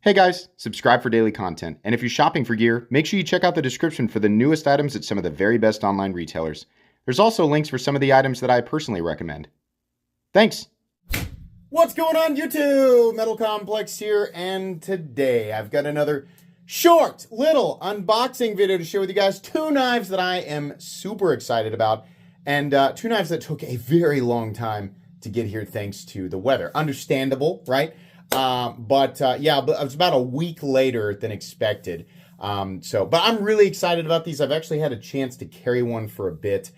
Hey guys, subscribe for daily content. And if you're shopping for gear, make sure you check out the description for the newest items at some of the very best online retailers. There's also links for some of the items that I personally recommend. Thanks! What's going on YouTube? Metal Complex here, and today I've got another short little unboxing video to share with you guys. Two knives that I am super excited about, and two knives that took a very long time to get here thanks to the weather. Understandable, right? But it was about a week later than expected. But I'm really excited about these. I've actually had a chance to carry one for a bit.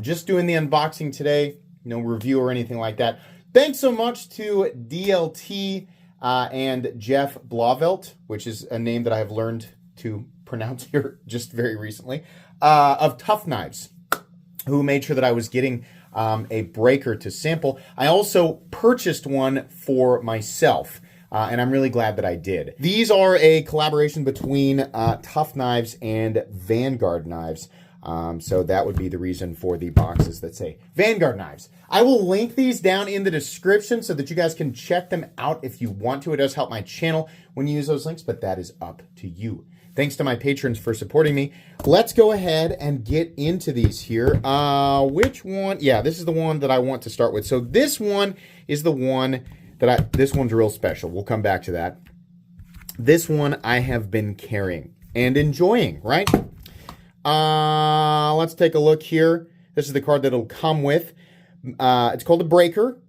Just doing the unboxing today, no review or anything like that. Thanks so much to DLT and Jeff Blavelt, which is a name that I have learned to pronounce here just very recently, of Tuff Knives, who made sure that I was getting a breaker to sample. I also purchased one for myself, and I'm really glad that I did. These are a collaboration between Tuff Knives and Vanguard Knives. So that would be the reason for the boxes that say Vanguard Knives. I will link these down in the description so that you guys can check them out if you want to. It does help my channel when you use those links, but that is up to you. Thanks to my patrons for supporting me. Let's go ahead and get into these here. Which one? Yeah, this is the one that I want to start with. So this one is the one that this one's real special. We'll come back to that. This one I have been carrying and enjoying, right? Let's take a look here. This is the card that it'll come with. It's called a breaker.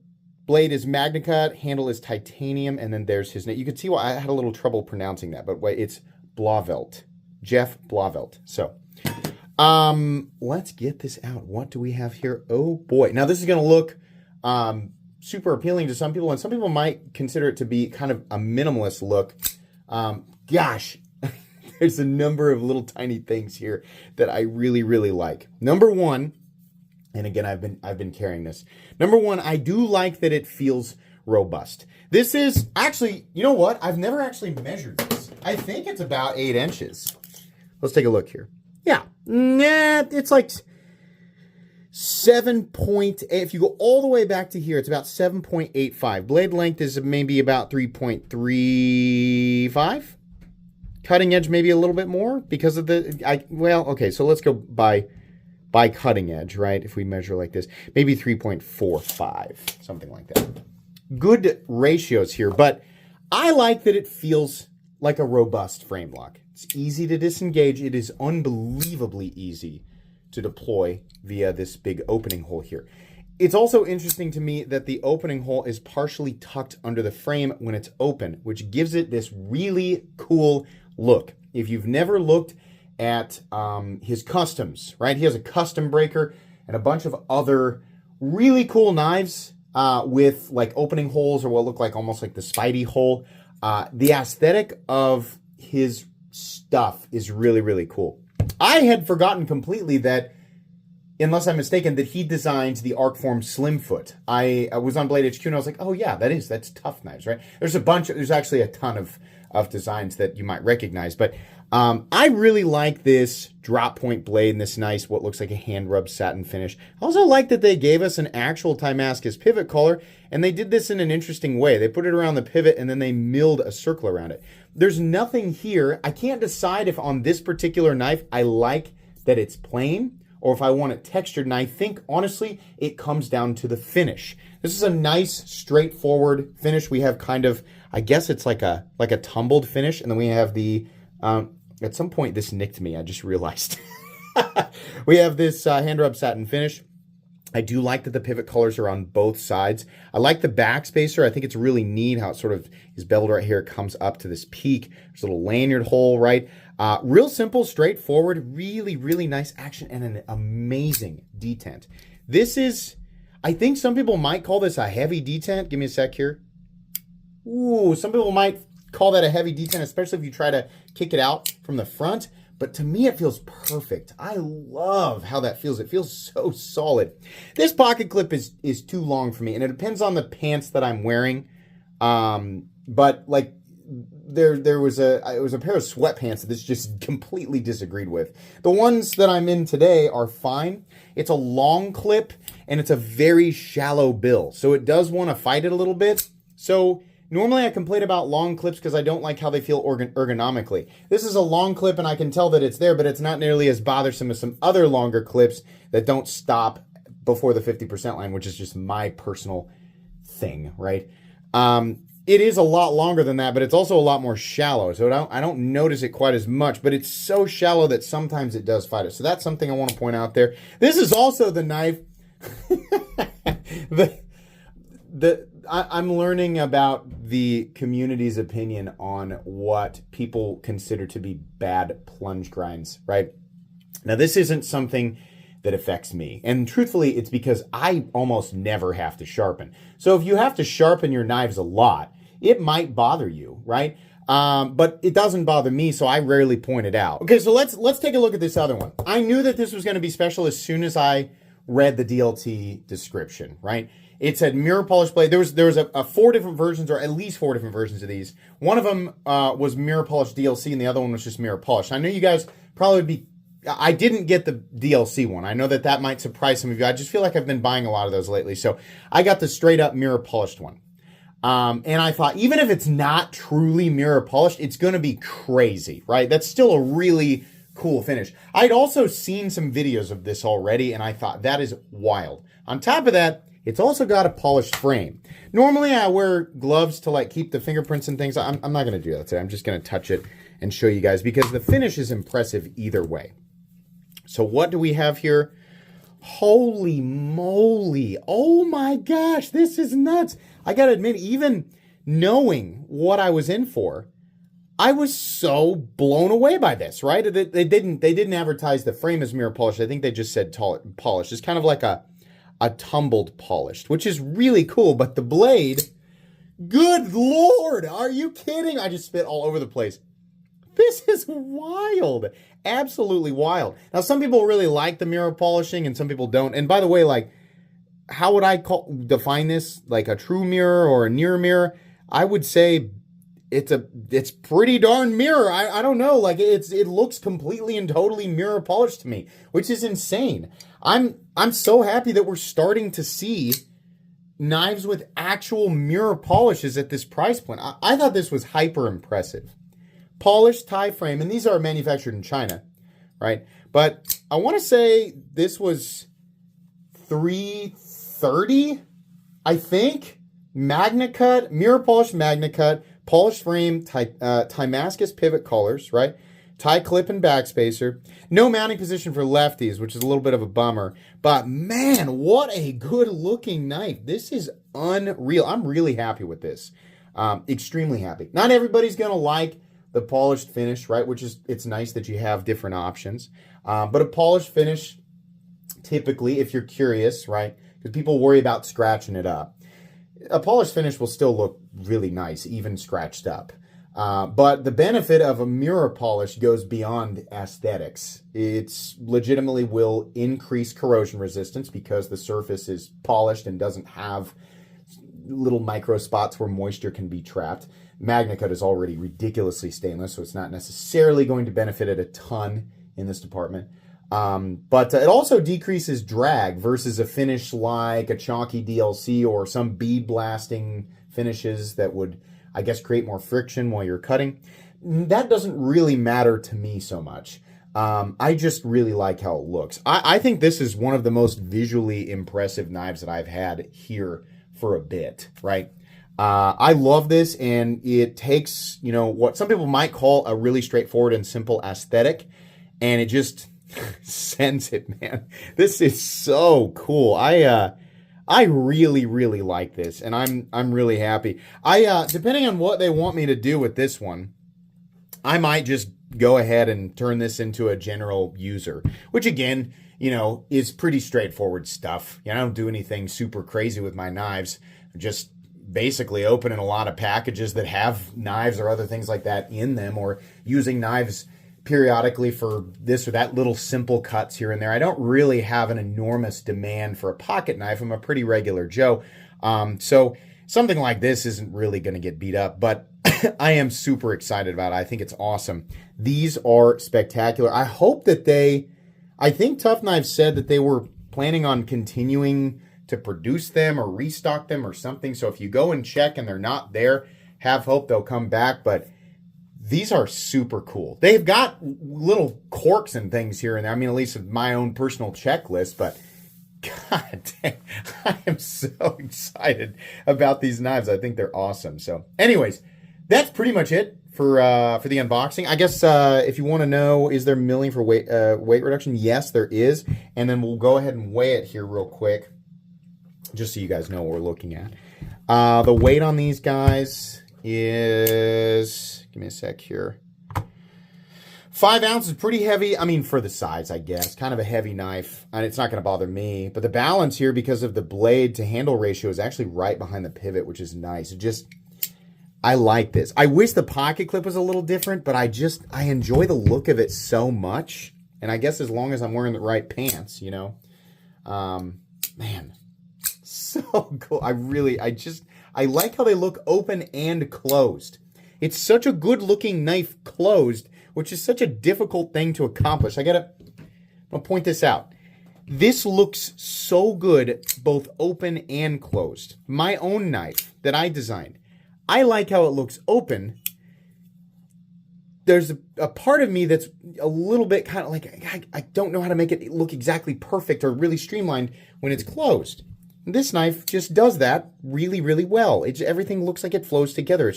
Blade is Magnicut, handle is titanium, and then there's his name. You can see why I had a little trouble pronouncing that, but wait, it's Blavelt. Jeff Blavelt. So, let's get this out. What do we have here? Oh boy. Now this is going to look super appealing to some people, and some people might consider it to be kind of a minimalist look. Gosh, there's a number of little tiny things here that I really, really like. Number one, and again, I've been carrying this. Number one, I do like that it feels robust. This is actually, you know what? I've never actually measured this. I think it's about 8 inches. Let's take a look here. Yeah, it's like 7.8. If you go all the way back to here, it's about 7.85. Blade length is maybe about 3.35. Cutting edge maybe a little bit more because of okay, so let's go by cutting edge, right? If we measure like this, maybe 3.45, something like that. Good ratios here, but I like that it feels like a robust frame lock. It's easy to disengage. It is unbelievably easy to deploy via this big opening hole here. It's also interesting to me that the opening hole is partially tucked under the frame when it's open, which gives it this really cool look. If you've never looked at his customs, right? He has a custom breaker and a bunch of other really cool knives with like opening holes or what look like almost like the Spidey hole. The aesthetic of his stuff is really, really cool. I had forgotten completely that, unless I'm mistaken, that he designed the Arcform Slimfoot. I was on Blade HQ and I was like, oh yeah, that's Tuff Knives, right? There's actually a ton of designs that you might recognize, but I really like this drop point blade and this nice, what looks like a hand rub satin finish. I also like that they gave us an actual Timascus pivot collar, and they did this in an interesting way. They put it around the pivot and then they milled a circle around it. There's nothing here. I can't decide if on this particular knife I like that it's plain or if I want it textured, and I think honestly it comes down to the finish. This is a nice straightforward finish. We have kind of, I guess it's like a tumbled finish, and then we have the at some point this nicked me, I just realized. We have this hand rub satin finish. I do like that the pivot colors are on both sides. I like the back spacer. I think it's really neat how it sort of is beveled right here. It comes up to this peak. There's a little lanyard hole, right? Real simple, straightforward, really, really nice action and an amazing detent. This is, I think some people might call this a heavy detent. Give me a sec here. Ooh, some people might call that a heavy detent, especially if you try to kick it out from the front. But to me, it feels perfect. I love how that feels. It feels so solid. This pocket clip is too long for me, and it depends on the pants that I'm wearing. But like it was a pair of sweatpants that this just completely disagreed with. The ones that I'm in today are fine. It's a long clip, and it's a very shallow bill, so it does want to fight it a little bit. So Normally I complain about long clips because I don't like how they feel ergonomically. This is a long clip and I can tell that it's there, but it's not nearly as bothersome as some other longer clips that don't stop before the 50% line, which is just my personal thing, right? It is a lot longer than that, but it's also a lot more shallow. So I don't notice it quite as much, but it's so shallow that sometimes it does fight it. So that's something I want to point out there. This is also the knife. I'm learning about the community's opinion on what people consider to be bad plunge grinds, right? Now, this isn't something that affects me. And truthfully, it's because I almost never have to sharpen. So if you have to sharpen your knives a lot, it might bother you, right? But it doesn't bother me, so I rarely point it out. Okay, so let's take a look at this other one. I knew that this was going to be special as soon as I read the DLT description, right? It said mirror polish blade. There was a 4 different versions, or at least 4 different versions of these. One of them was mirror polish DLC, and the other one was just mirror polish. I know you guys probably would be... I didn't get the DLC one. I know that might surprise some of you. I just feel like I've been buying a lot of those lately. So I got the straight up mirror polished one. And I thought, even if it's not truly mirror polished, it's going to be crazy, right? That's still a really cool finish. I'd also seen some videos of this already, and I thought, that is wild. On top of that, it's also got a polished frame. Normally, I wear gloves to like keep the fingerprints and things. I'm not going to do that today. I'm just going to touch it and show you guys because the finish is impressive either way. So what do we have here? Holy moly. Oh my gosh, this is nuts. I gotta admit, even knowing what I was in for, I was so blown away by this, right? They didn't advertise the frame as mirror polished. I think they just said polished. It's kind of like a tumbled polished, which is really cool. But the blade, good Lord, are you kidding? I just spit all over the place. This is wild. Absolutely wild. Now, some people really like the mirror polishing and some people don't. And by the way, like, how would I define this? Like a true mirror or a near mirror? I would say it's pretty darn mirror. I don't know. Like it looks completely and totally mirror polished to me, which is insane. I'm so happy that we're starting to see knives with actual mirror polishes at this price point. I thought this was hyper impressive. Polished tie frame, and these are manufactured in China, right? But I want to say this was $330, I think. Magna cut, mirror polished Magna cut, polished frame, Damascus pivot colors, right? Tie clip and backspacer. No mounting position for lefties, which is a little bit of a bummer. But man, what a good looking knife. This is unreal. I'm really happy with this. Extremely happy. Not everybody's going to like the polished finish, right? Which is, it's nice that you have different options. But a polished finish, typically, if you're curious, right? Because people worry about scratching it up. A polished finish will still look really nice, even scratched up. But the benefit of a mirror polish goes beyond aesthetics. It's legitimately will increase corrosion resistance because the surface is polished and doesn't have little micro spots where moisture can be trapped. Magna cut is already ridiculously stainless, so it's not necessarily going to benefit it a ton in this department. But it also decreases drag versus a finish like a chalky DLC or some bead blasting finishes that would, I guess, create more friction while you're cutting. That doesn't really matter to me so much. I just really like how it looks. I think this is one of the most visually impressive knives that I've had here for a bit, right? I love this, and it takes, you know, what some people might call a really straightforward and simple aesthetic, and it just sends it, man. This is so cool. I really, really like this, and I'm really happy. Depending on what they want me to do with this one, I might just go ahead and turn this into a general user, which again, you know, is pretty straightforward stuff. You know, I don't do anything super crazy with my knives. Just basically opening a lot of packages that have knives or other things like that in them, or using knives periodically for this or that little simple cuts here and there. I don't really have an enormous demand for a pocket knife. I'm a pretty regular Joe. So something like this isn't really going to get beat up, but I am super excited about it. I think it's awesome. These are spectacular. I hope that I think Tuff Knives said that they were planning on continuing to produce them or restock them or something. So if you go and check and they're not there, have hope they'll come back, but these are super cool. They've got little corks and things here and there. I mean, at least my own personal checklist, but God dang, I am so excited about these knives. I think they're awesome. So anyways, that's pretty much it for the unboxing. I guess if you want to know, is there milling for weight reduction? Yes, there is. And then we'll go ahead and weigh it here real quick, just so you guys know what we're looking at. The weight on these guys is, give me a sec here, 5 ounces, pretty heavy. I mean, for the size, I guess. Kind of a heavy knife, and it's not going to bother me. But the balance here, because of the blade to handle ratio, is actually right behind the pivot, which is nice. It just, I like this. I wish the pocket clip was a little different, but I enjoy the look of it so much. And I guess as long as I'm wearing the right pants, you know. Man, so cool. I like how they look open and closed. It's such a good looking knife closed, which is such a difficult thing to accomplish. I'm gonna point this out. This looks so good, both open and closed. My own knife that I designed, I like how it looks open. There's a part of me that's a little bit kind of like, I don't know how to make it look exactly perfect or really streamlined when it's closed. And this knife just does that really, really well. Everything looks like it flows together.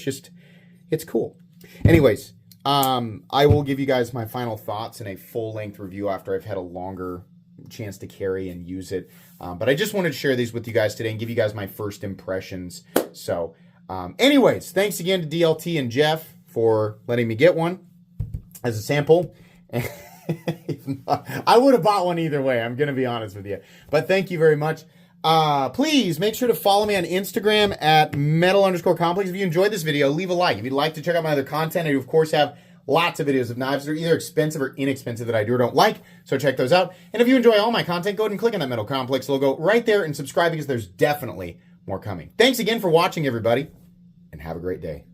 It's cool. Anyways, I will give you guys my final thoughts in a full-length review after I've had a longer chance to carry and use it. But I just wanted to share these with you guys today and give you guys my first impressions. So, anyways, thanks again to DLT and Jeff for letting me get one as a sample. I would have bought one either way, I'm going to be honest with you. But thank you very much. Please make sure to follow me on Instagram at metal_complex. If you enjoyed this video, leave a like. If you'd like to check out my other content, I do, of course, have lots of videos of knives that are either expensive or inexpensive that I do or don't like, so check those out. And if you enjoy all my content, go ahead and click on that Metal Complex logo right there and subscribe, because there's definitely more coming. Thanks again for watching, everybody, and have a great day.